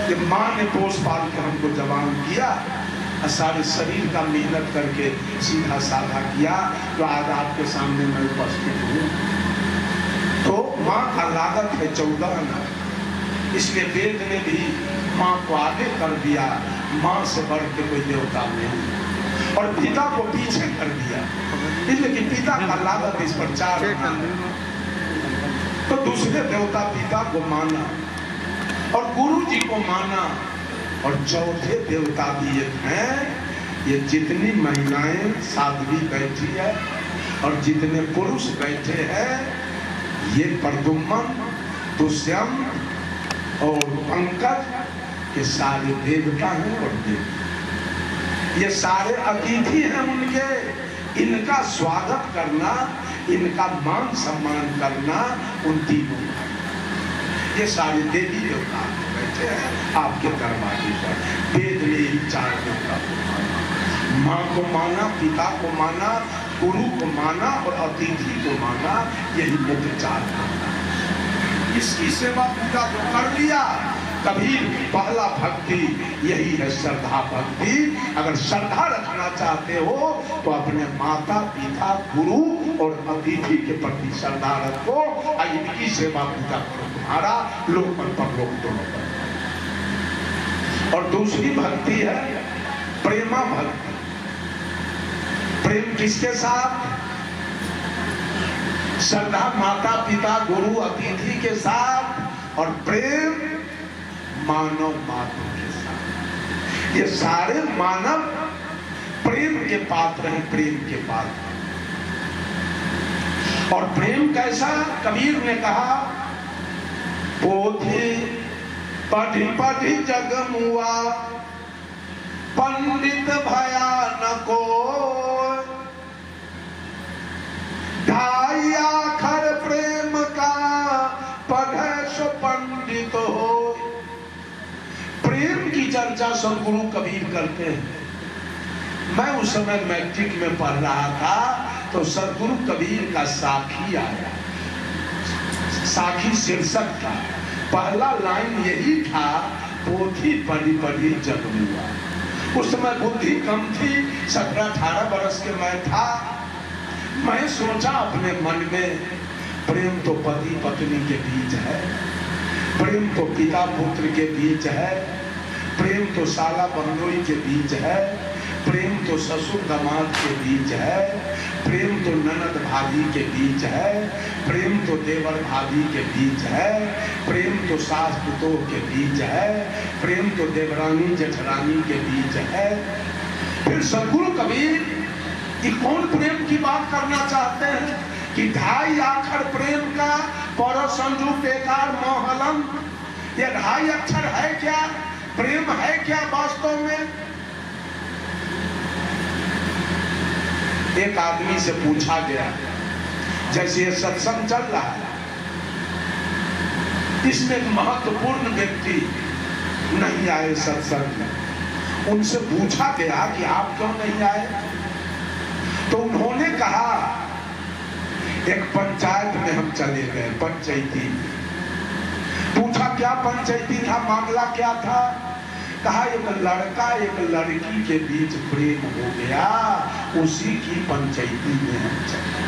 जब माँ ने पोस पाल कर हमको जवान किया, सारे शरीर का मेहनत करके सीधा साधा किया, तो आज आपके सामने मैं उपस्थित हूँ। तो माँ का लागत है 14 आना, इसलिए वेद ने भी माँ को आगे कर दिया। माँ से बढ़ के कोई देवता नहीं, और पिता को पीछे कर दिया, इसलिए कि पिता का लागत इस पर 4 आना। तो दूसरे देवता पिता को माना और गुरु जी को माना, और चौथे देवता भी एक हैं। ये जितनी महिलाएं साध्वी बैठी है और जितने पुरुष बैठे हैं, ये प्रद्युम्न, दुष्यंत और पंकज के सारे देवता हैं और देवी। ये सारे अतिथि हैं उनके। इनका स्वागत करना, इनका मान सम्मान करना उन तीनों का। ये सारे देवी देवता बैठे हैं आपके दरवाजे पर। वेद ने ही 4 देवता को माना, माँ को माना, पिता को माना, गुरु को माना और अतिथि को माना। यही मुख्य 4 माना। इसकी सेवा पूजा जो कर लिया, कबीर पहला भक्ति यही है, श्रद्धा भक्ति। अगर श्रद्धा रखना चाहते हो तो अपने माता पिता, गुरु और अतिथि के प्रति श्रद्धा रखो, इनकी सेवा पूजा करो, तुम्हारा लोक और परलोक दोनों पर। और दूसरी भक्ति है प्रेमा भक्ति। प्रेम किसके साथ? श्रद्धा माता पिता गुरु अतिथि के साथ, और प्रेम मानव मात्र के साथ। ये सारे मानव प्रेम के पात्र हैं, प्रेम के पात्र। और प्रेम कैसा? कबीर ने कहा, पोथी पढ़ी पढ़ी जग मुआ, पंडित भया न कोय, ढाई आखर प्रेम का पढ़े सो पंडित हो। प्रेम की चर्चा सदगुरु कबीर करते हैं। मैं उस समय मैट्रिक में पढ़ रहा था, तो सदगुरु कबीर का साखी आया। साखी शीर्षक था, पहला लाइन यही था, पोथी पढ़ी पढ़ी जग मुआ। उस समय बुद्धि कम थी, 17-18 वर्ष के मैं था। मैं सोचा अपने मन में, प्रेम तो पति पत्नी के बीच है, प्रेम तो पिता पुत्र के बीच है, प्रेम तो साला बंदोई के बीच है, प्रेम तो ससुर दामाद के बीच है, प्रेम तो ननद भाभी के बीच है, प्रेम तो देवर भाभी के बीच है, प्रेम तो सास पुतोह के बीच है, प्रेम तो देवरानी जेठरानी के बीच है। फिर सदगुरु कबीर कि कौन प्रेम की बात करना चाहते हैं कि 2.5 अक्षर प्रेम का पर संजू बेकार मोहलम। ये 2.5 अक्षर है क्या? प्रेम है क्या वास्तव में? एक आदमी से पूछा गया, जैसे ये सत्संग चल रहा है, इसमें एक महत्वपूर्ण व्यक्ति नहीं आए सत्संग में। उनसे पूछा गया कि आप क्यों नहीं आए? तो उन्होंने कहा, एक पंचायत में हम चले गए, पंचायती। पूछा क्या पंचायती था, मामला क्या था? कहा एक लड़का एक लड़की के बीच प्रेम हो गया, उसी की पंचायती में हम चले।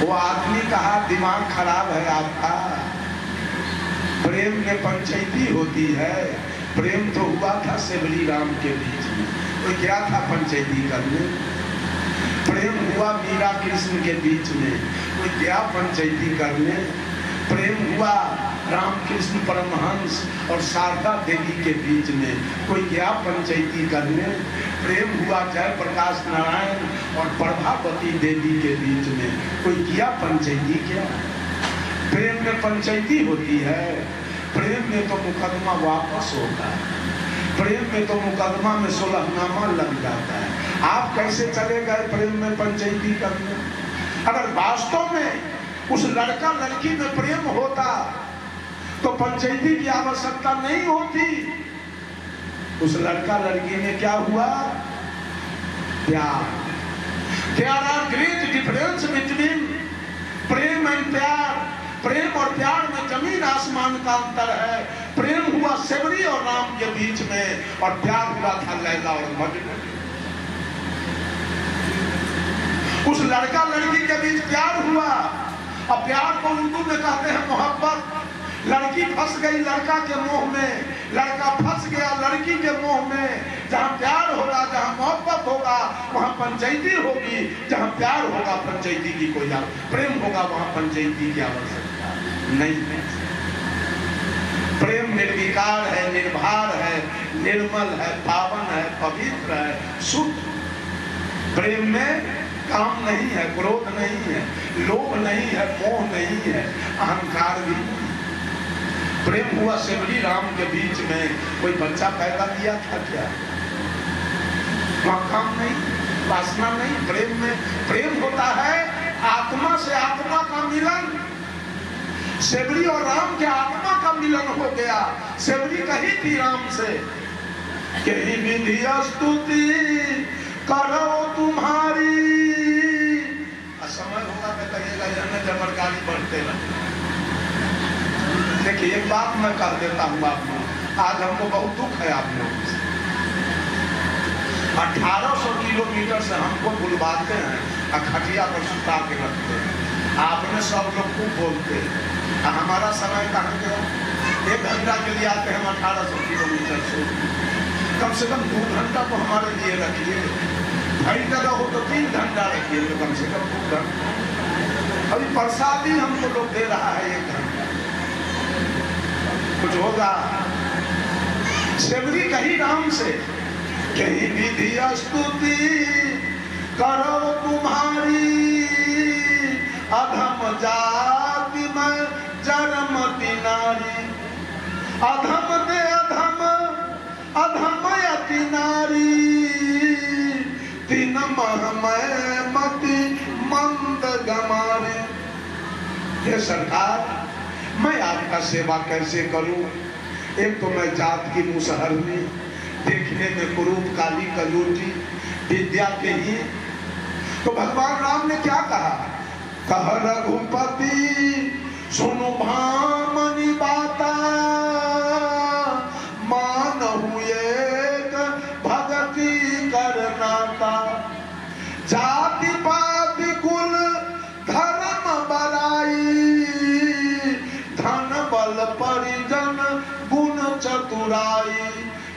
वो आदमी कहा, दिमाग खराब है आपका, प्रेम में पंचायती होती है? प्रेम तो हुआ था सेवली राम के बीच में, तो क्या था पंचायती करने? प्रेम हुआ मीरा कृष्ण के बीच में, कोई क्या पंचायती करने? प्रेम हुआ रामकृष्ण परमहंस और शारदा देवी के बीच में, कोई क्या पंचायती करने? प्रेम हुआ जयप्रकाश नारायण और प्रभावती देवी के बीच में, कोई क्या पंचायती? क्या प्रेम में पंचायती होती है? प्रेम में तो मुकदमा वापस होता है, प्रेम में तो मुकदमा में सुलहनामा लग जाता है। आप कैसे चले गए प्रेम में पंचायती करने? अगर वास्तव में उस लड़का लड़की में प्रेम होता तो पंचायती की आवश्यकता नहीं होती। उस लड़का लड़की में क्या हुआ? प्यार। There are great difference between Prem and प्यार। प्रेम और प्यार में जमीन आसमान का अंतर है। प्रेम हुआ राम के बीच में और प्यार हुआ था लैला और मजनू। उस लड़का लड़की के बीच प्यार हुआ। अब प्यार को उर्दू में कहते हैं मोहब्बत। लड़की फंस गई लड़का के मोह में, लड़का फंस गया लड़की के मोह में। जहाँ प्यार होगा, जहाँ मोहब्बत होगा, वहाँ पंचायती होगी। जहाँ प्यार होगा पंचायती की कोई प्रेम होगा, वहाँ पंचायती की आवश्यकता नहीं है। प्रेम निर्विकार है, निर्भर है, निर्मल है, पावन है, पवित्र है, शुद्ध। प्रेम में काम नहीं है, क्रोध नहीं है, लोभ नहीं है, मोह नहीं है, अहंकार भी नहीं। प्रेम हुआ सेवरी राम के बीच में। कोई बच्चा पैदा किया था क्या? वहाँ काम नहीं, वासना नहीं। प्रेम में प्रेम होता है आत्मा से आत्मा का मिलन। सेवरी और राम के आत्मा का मिलन हो गया। सेवरी कही थी राम से कि विधि स्तुति करो तुम्हारी। समय होगा मैं कहिएगा जमरकारी बढ़ते रहे। देखिए एक बात मैं कह देता हूँ आप लोग, आज हमको बहुत दुख है आप लोगों से। 1800 किलोमीटर से हमको बुलवाते हैं और खटिया पर सुता के रखते हैं। आपने सब लोग खूब बोलते हैं। हमारा समय कहाँ गया? 1 घंटा के लिए आते हैं 1800 किलोमीटर से। कम से कम 2 घंटा तो हमारे लिए रखिए। भाई जगह हो तो 3 घंटा रखिए, तो कम से कम 2 घंटा। अभी प्रसादी हमको लोग दे रहा है 1 घंटा। कुछ होगा? सेवरी कही राम से कही विधि स्तुति करो तुम्हारी। अधम जाति में जन्मती नारी। अधम दे अधम, अधम अति नारी। तीन महमय मति मंद गमारी। हे सरकार, मैं आपका सेवा कैसे करूं? एक तो मैं जात की मुसहरनी, देखने में कुरूप काली कलूटी, विद्या के ही। तो भगवान राम ने क्या कहा? कह रघुपति सुनो भामनी बाता। मान हुए भगति करनाता। जाति पाति कुल धर्म बराई। धन बल परिजन गुण चतुराई।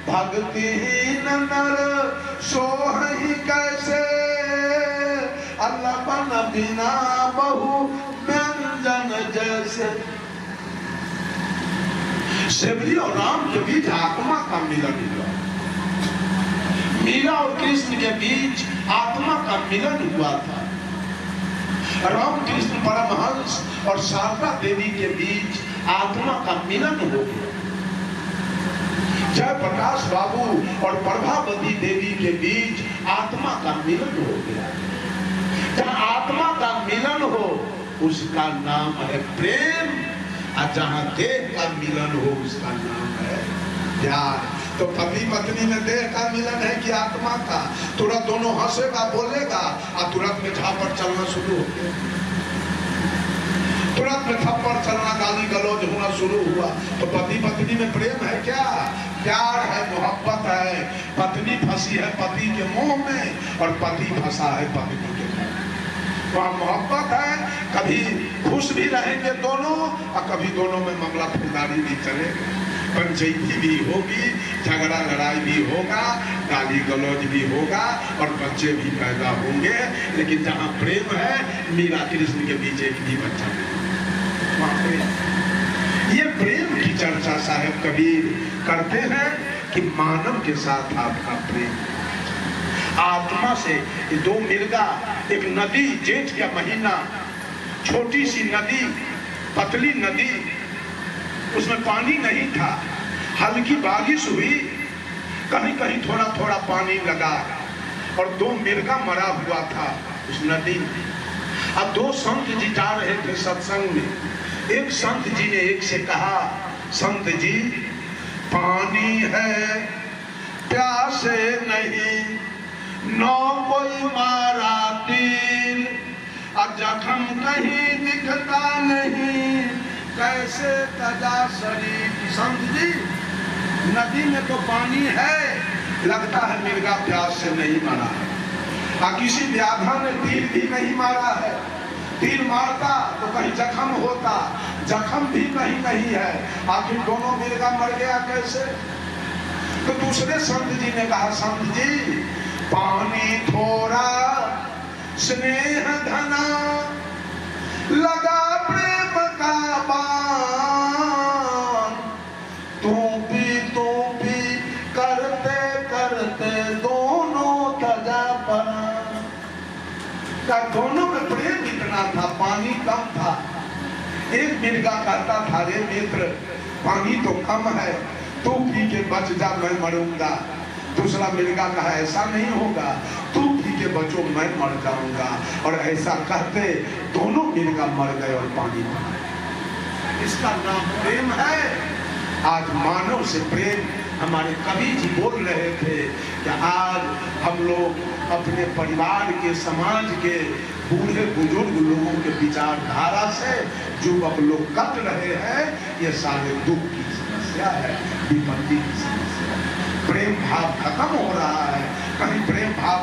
भक्तिहीन नर सोहि कैसे। अलबन बिना बहु व्यंजन जैसे। सेवरी और राम के बीच आत्मा का मिलन हुआ। मीरा और कृष्ण के बीच आत्मा का मिलन हुआ था। राम कृष्ण परमहंस और शारदा देवी के बीच आत्मा का मिलन हो गया। जय प्रकाश बाबू और प्रभावती देवी के बीच आत्मा का मिलन हो गया। जहाँ आत्मा का मिलन हो उसका नाम है प्रेम, और जहाँ देह का मिलन हो उसका नाम है प्यार। तो पति पत्नी में देह का मिलन है कि आत्मा का? तुरंत दोनों हंसेगा बोलेगा और तुरंत में झापड़ चलना शुरू हो गया। तुरंत में थप्पड़ चलना, गाली गलौज होना शुरू हुआ। तो पति पत्नी में प्रेम है क्या? प्यार है, मोहब्बत है। पत्नी फंसी है पति के मोह में और पति फंसा है पत्नी के मोह में। वहाँ मोहब्बत है, कभी खुश भी रहेंगे दोनों और कभी दोनों में मामला फुलदारी भी चलेगा। पंचायती भी होगी, झगड़ा लड़ाई भी होगा, गाली गलौज भी होगा और बच्चे भी पैदा होंगे। लेकिन जहाँ प्रेम है, मीरा कृष्ण के बीच एक भी बच्चा नहीं। ये प्रेम की चर्चा साहब कबीर करते हैं कि मानव के साथ आपका प्रेम। आत्मा से दो मिर्गा, एक नदी, जेठ का महीना, छोटी सी नदी, पतली नदी, उसमें पानी नहीं था। हल्की बारिश हुई, कहीं कहीं थोड़ा थोड़ा पानी लगा और 2 मिर्गा मरा हुआ था उस नदी में। अब 2 संत जी जा रहे थे सत्संग में। एक संत जी ने एक से कहा, संत जी पानी है प्यासे नहीं, नौ कोई मारा तीर, और जख्म कहीं दिखता नहीं, कैसे तजा शरीर। संत जी नदी में तो पानी है, लगता है मिर्गा प्यास से नहीं मरा है। किसी व्याधा ने तीर भी नहीं मारा है, तीर मारता तो कहीं जख्म होता, जख्म भी कहीं नहीं है, आखिर दोनों मिर्गा मर गया कैसे? तो दूसरे संत जी ने कहा, संत जी पानी थोड़ा स्नेह धना, लगा प्रेम का बाण, तू भी करते करते दोनों तजा पड़ा। दोनों में प्रेम इतना था, पानी कम था। एक मिर्गा कहता था, रे मित्र पानी तो कम है, तू पी के बच जा, मैं मरूंगा। दूसरा मिर्गा कहा, ऐसा नहीं होगा, तू पी के बचो, मैं मर जाऊंगा। और ऐसा कहते दोनों मिर्गा मर गए और पानी बना। इसका नाम प्रेम है। आज मानव से प्रेम, हमारे कवि जी बोल रहे थे कि आज हम लोग अपने परिवार के, समाज के बूढ़े बुजुर्ग लोगों के विचारधारा से युवक लोग कट रहे हैं। ये सारे दुख की समस्या है, विपत्ति की समस्या है। प्रेम भाव खत्म हो रहा है, कहीं प्रेम भाव